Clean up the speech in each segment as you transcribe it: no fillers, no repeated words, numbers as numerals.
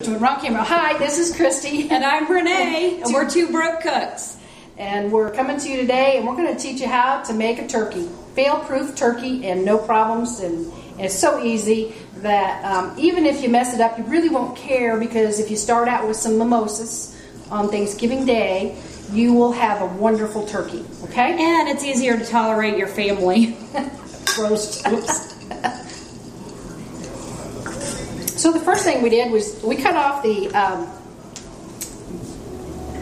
Wrong camera. Hi, this is Christy. And I'm Renee. And we're two broke cooks. And we're coming to you today, and we're going to teach you how to make a turkey. Fail-proof turkey and no problems. And it's so easy that even if you mess it up, you really won't care, because if you start out with some mimosas on Thanksgiving Day, you will have a wonderful turkey, okay? And it's easier to tolerate your family. Roast. Oops. So the first thing we did was we cut off the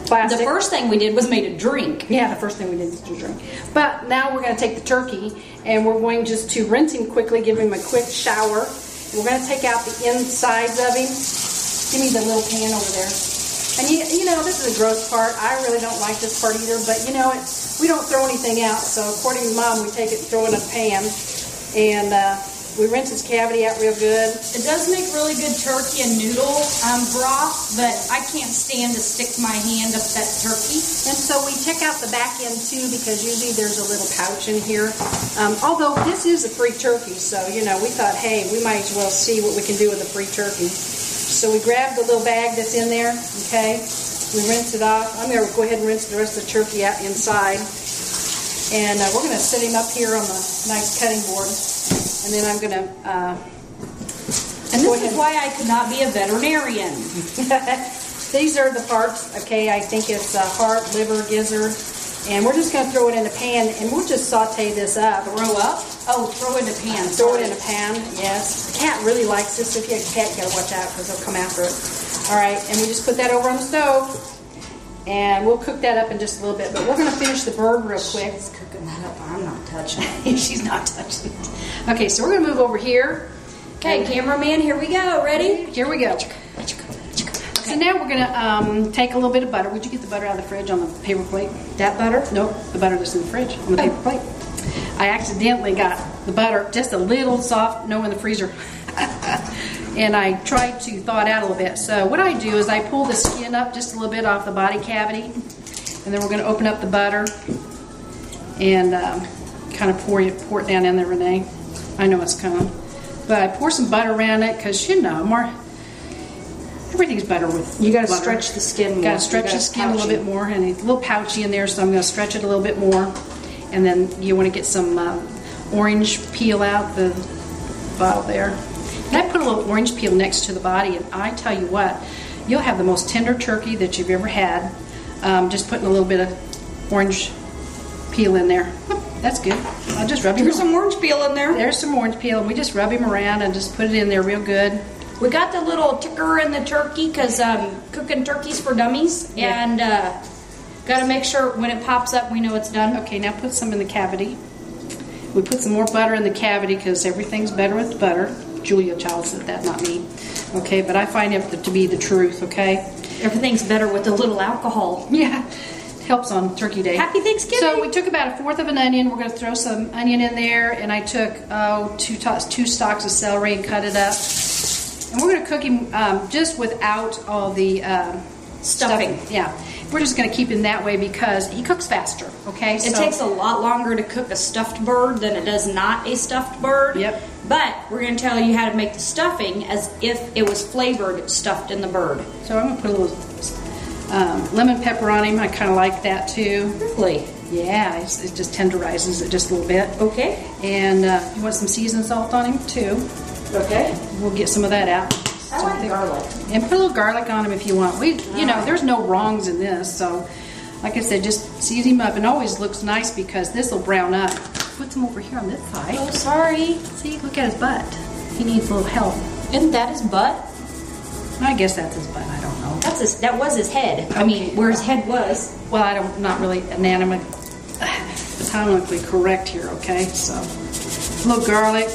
plastic. The first thing we did was made a drink. Yeah, the first thing we did was to drink. But now we're going to take the turkey and we're going just to rinse him quickly, give him a quick shower. We're going to take out the insides of him. Give me the little pan over there. And you know, this is the gross part. I really don't like this part either, but you know, we don't throw anything out. So according to Mom, we take it and throw it in a pan. And we rinse his cavity out real good. It does make really good turkey and noodle broth, but I can't stand to stick my hand up that turkey. And so we check out the back end too, because usually there's a little pouch in here. Although this is a free turkey, so you know, we thought, hey, we might as well see what we can do with a free turkey. So we grab the little bag that's in there, okay? We rinse it off. I'm going to go ahead and rinse the rest of the turkey out inside. And we're going to set him up here on the nice cutting board. And then I'm going to... and this is why I could not be a veterinarian. These are the parts, okay? I think it's heart, liver, gizzard. And we're just going to throw it in a pan, and we'll just saute this up. Throw up? Oh, throw it in a pan. Throw it in a pan, yes. The cat really likes this. If you have a cat, you got to watch out, because they'll come after it. All right, and we just put that over on the stove. And we'll cook that up in just a little bit. But we're going to finish the bird real quick. She's cooking that up. I'm not touching it. She's not touching it. Okay, so we're going to move over here. Okay, cameraman, here we go. Ready? Here we go. Okay. So now we're going to take a little bit of butter. Would you get the butter out of the fridge on the paper plate? That butter? Nope, the butter that's in the fridge on the paper plate. I accidentally got the butter just a little soft, no, in the freezer. And I tried to thaw it out a little bit. So what I do is I pull the skin up just a little bit off the body cavity, and then we're going to open up the butter and kind of pour it down in there, Renee. I know it's coming, but I pour some butter around it, because you know, everything's better with you got to butter. stretch the skin more. Got to stretch the skin a little bit more, and it's a little pouchy in there, so I'm going to stretch it a little bit more. And then you want to get some orange peel out the bottle there. And I put a little orange peel next to the body, and I tell you what, you'll have the most tender turkey that you've ever had. Just putting a little bit of orange peel in there. That's good. I'll just rub him. There's some orange peel in there. There's some orange peel, and we just rub him around and just put it in there real good. We got the little ticker in the turkey, because cooking turkeys for dummies, yeah. And got to make sure when it pops up we know it's done. Okay, now put some in the cavity. We put some more butter in the cavity, because everything's better with butter. Julia Child said that, not me. Okay, but I find it to be the truth, okay? Everything's better with a little alcohol. Yeah, it helps on Turkey Day. Happy Thanksgiving! So we took about 1/4 of an onion. We're going to throw some onion in there, and I took two stalks of celery and cut it up. And we're going to cook him just without all the stuffing. Yeah. We're just going to keep him that way because he cooks faster, okay? It takes a lot longer to cook a stuffed bird than it does not a stuffed bird. Yep. But we're going to tell you how to make the stuffing as if it was flavored stuffed in the bird. So I'm going to put a little lemon pepper on him. I kind of like that too. Really? Yeah, it just tenderizes it just a little bit. Okay. And you want some seasoned salt on him too. Okay. We'll get some of that out. I like garlic. And put a little garlic on him if you want. You know, there's no wrongs in this. So, like I said, just season him up. And always looks nice, because this will brown up. Put some over here on this side. Oh, sorry. See, look at his butt. He needs a little help. Isn't that his butt? I guess that's his butt. I don't know. That was his head. Okay. I mean, where his head was. Well, I'm not really anatomically correct here, okay? So, a little garlic.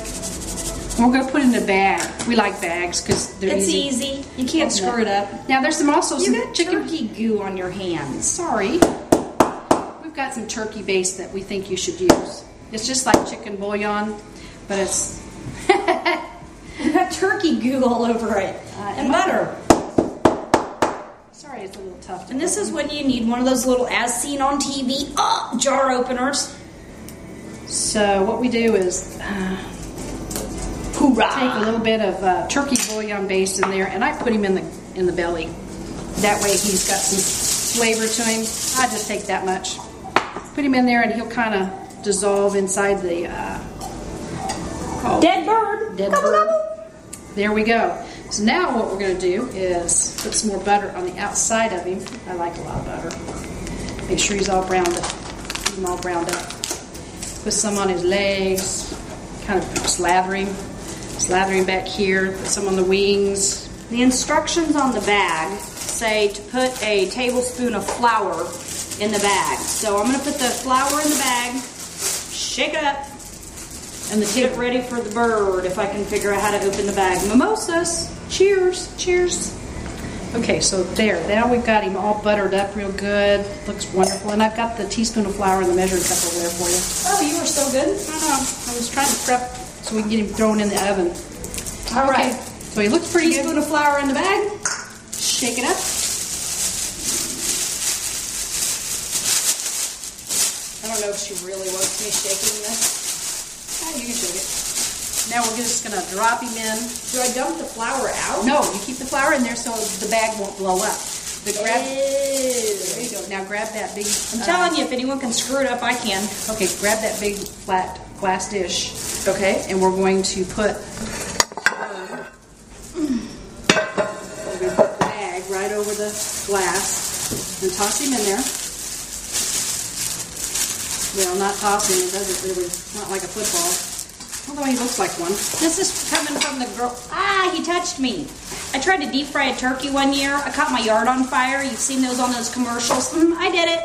We're going to put it in a bag. We like bags because they're easy. It's easy. You can't screw it up. Now, there's also some got turkey goo on your hands. Sorry. We've got some turkey base that we think you should use. It's just like chicken bouillon, but it's... You got turkey goo all over it. And butter. Sorry, it's a little tough. And this is when you need one of those little as seen on TV jar openers. So what we do is... Hoorah! Take a little bit of turkey bouillon base in there, and I put him in in the belly. That way he's got some flavor to him. I just take that much. Put him in there and he'll kind of dissolve inside the dead bird. Dead bird. There we go. So now what we're going to do is put some more butter on the outside of him. I like a lot of butter. Make sure he's all browned up. Keep him all browned up. Put some on his legs. Kind of slather him back here. Put some on the wings. The instructions on the bag say to put a tablespoon of flour in the bag. So I'm going to put the flour in the bag, shake it up, and then get it ready for the bird if I can figure out how to open the bag. Mimosas. Cheers. Cheers. Okay, so there. Now we've got him all buttered up real good. Looks wonderful. And I've got the teaspoon of flour and the measuring cup over there for you. Oh, you were so good. I know. I was trying to prep so we can get him thrown in the oven. All right. So he looks pretty good. Teaspoon of flour in the bag. Shake it up. I don't know if she really wants me shaking this. Oh, you can shake it. Now we're just going to drop him in. Do I dump the flour out? No, you keep the flour in there so the bag won't blow up. But grab, there you go. Now grab that big... I'm telling you, if anyone can screw it up, I can. Okay, grab that big flat glass dish. Okay. And we're going to put... we're going to put the bag right over the glass and toss him in there. Well, not toss him. It doesn't really... not like a football. Although he looks like one. This is coming from the girl. Ah, he touched me. I tried to deep fry a turkey one year. I caught my yard on fire. You've seen those on those commercials. I did it.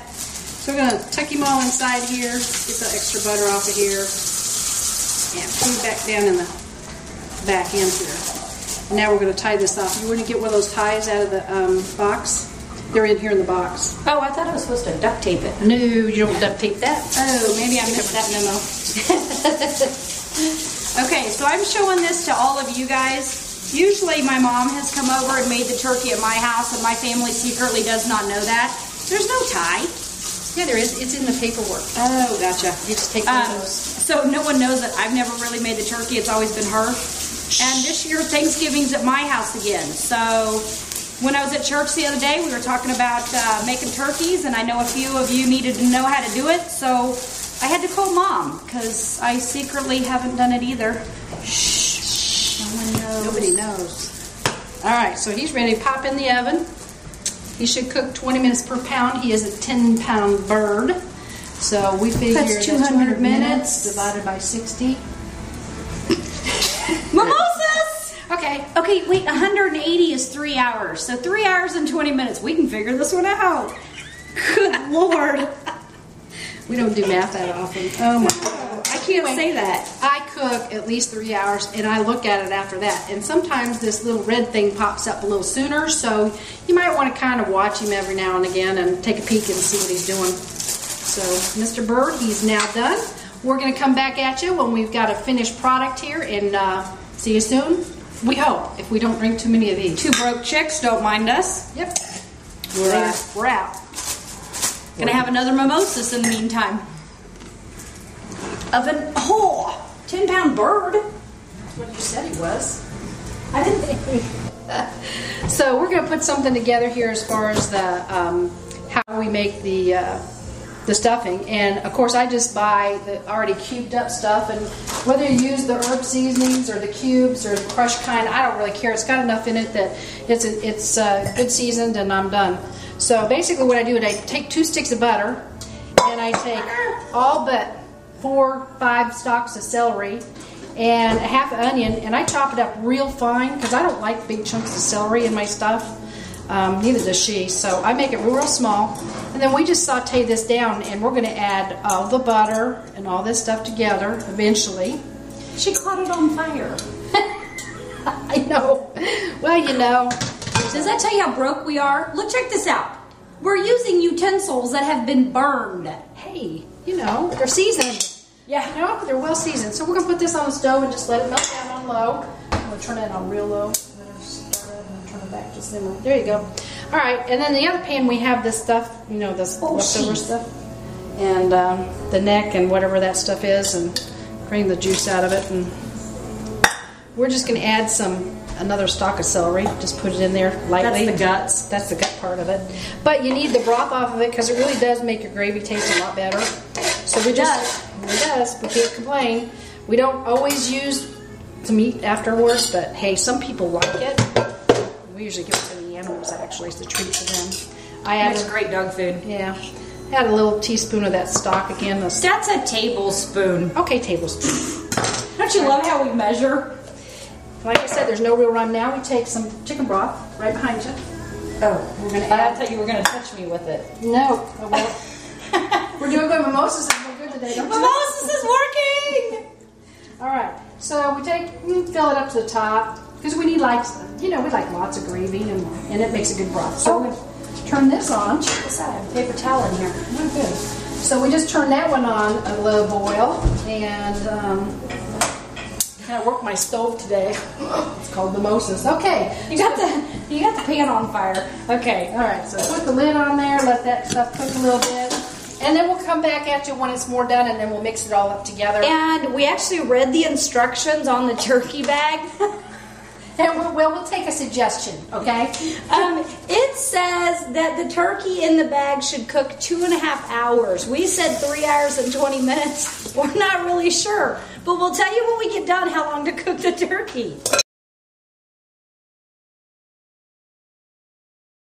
So we're going to tuck him all inside here. Get the extra butter off of here. And put him back down in the back end here. And now we're going to tie this off. You want to get one of those ties out of the box? They're in here in the box. Oh, I thought I was supposed to duct tape it. No, you don't duct tape that. Oh, maybe I missed that memo. Okay, so I'm showing this to all of you guys. Usually my mom has come over and made the turkey at my house, and my family secretly does not know that. There's no tie. Yeah, there is. It's in the paperwork. Oh, gotcha. You just take one of those. So no one knows that I've never really made the turkey. It's always been her. And this year Thanksgiving's at my house again. So when I was at church the other day, we were talking about making turkeys, and I know a few of you needed to know how to do it, so I had to call Mom, because I secretly haven't done it either. Shh. No one knows. Nobody knows. All right, so he's ready to pop in the oven. He should cook 20 minutes per pound. He is a 10-pound bird. So we figure that's 200 minutes divided by 60. Mimosas! Okay. Okay, wait, 180 is 3 hours. So 3 hours and 20 minutes. We can figure this one out. Good Lord. We don't do math that often. Oh my God. I can't say that. I cook at least 3 hours and I look at it after that. And sometimes this little red thing pops up a little sooner, so you might want to kind of watch him every now and again and take a peek and see what he's doing. So, Mr. Bird, he's now done. We're going to come back at you when we've got a finished product here, and see you soon. We hope, if we don't drink too many of these. Two broke chicks, don't mind us. Yep. We're out. Gonna have another mimosas in the meantime. Of an 10-pound bird. That's what you said he was. I didn't think. So we're gonna put something together here as far as the how we make the stuffing, and of course I just buy the already cubed up stuff, and whether you use the herb seasonings or the cubes or the crushed kind, I don't really care. It's got enough in it that it's good seasoned, and I'm done. So basically what I do is I take 2 sticks of butter, and I take all but 4-5 stalks of celery and a half an onion, and I chop it up real fine because I don't like big chunks of celery in my stuff. Neither does she, so I make it real small, and then we just saute this down, and we're going to add all the butter and all this stuff together eventually. She caught it on fire. I know. Well, you know. Does that tell you how broke we are? Look, check this out. We're using utensils that have been burned. Hey, you know, they're seasoned. Yeah. You know, they're well seasoned. So we're going to put this on the stove and just let it melt down on low. I'm going to turn it on real low. Turn it back to simmer. There you go. All right, and then the other pan we have this stuff, you know, this leftover stuff, and the neck and whatever that stuff is, and drain the juice out of it, and we're just going to add some another stalk of celery. Just put it in there lightly. That's the guts. That's the gut part of it. But you need the broth off of it because it really does make your gravy taste a lot better. So it does. We can't complain. We don't always use some meat afterwards, but hey, some people like it. We usually give it to the animals, actually. It's a treat for them. Makes great dog food. Yeah. Add a little teaspoon of that stock again. That's a tablespoon. Okay, tablespoon. Don't you love how we measure? Like I said, there's no real rhyme. Now we take some chicken broth right behind you. Oh, we're gonna add. I thought you were gonna touch me with it. No, I won't. We're doing good. Mimosas is no good today. Mimosas is working. All right. So we fill it up to the top because we need we like lots of gravy and it makes a good broth. So we turn this on. Check this out. I have a paper towel in here. Oh, good. So we just turn that one on a low boil and kind of work my stove today. It's called mimosas. Okay. You got the pan on fire. Okay. All right. So put the lid on there. Let that stuff cook a little bit. And then we'll come back at you when it's more done, and then we'll mix it all up together. And we actually read the instructions on the turkey bag. And we'll take a suggestion, okay? It says that the turkey in the bag should cook 2.5 hours. We said 3 hours and 20 minutes. We're not really sure. But we'll tell you when we get done how long to cook the turkey.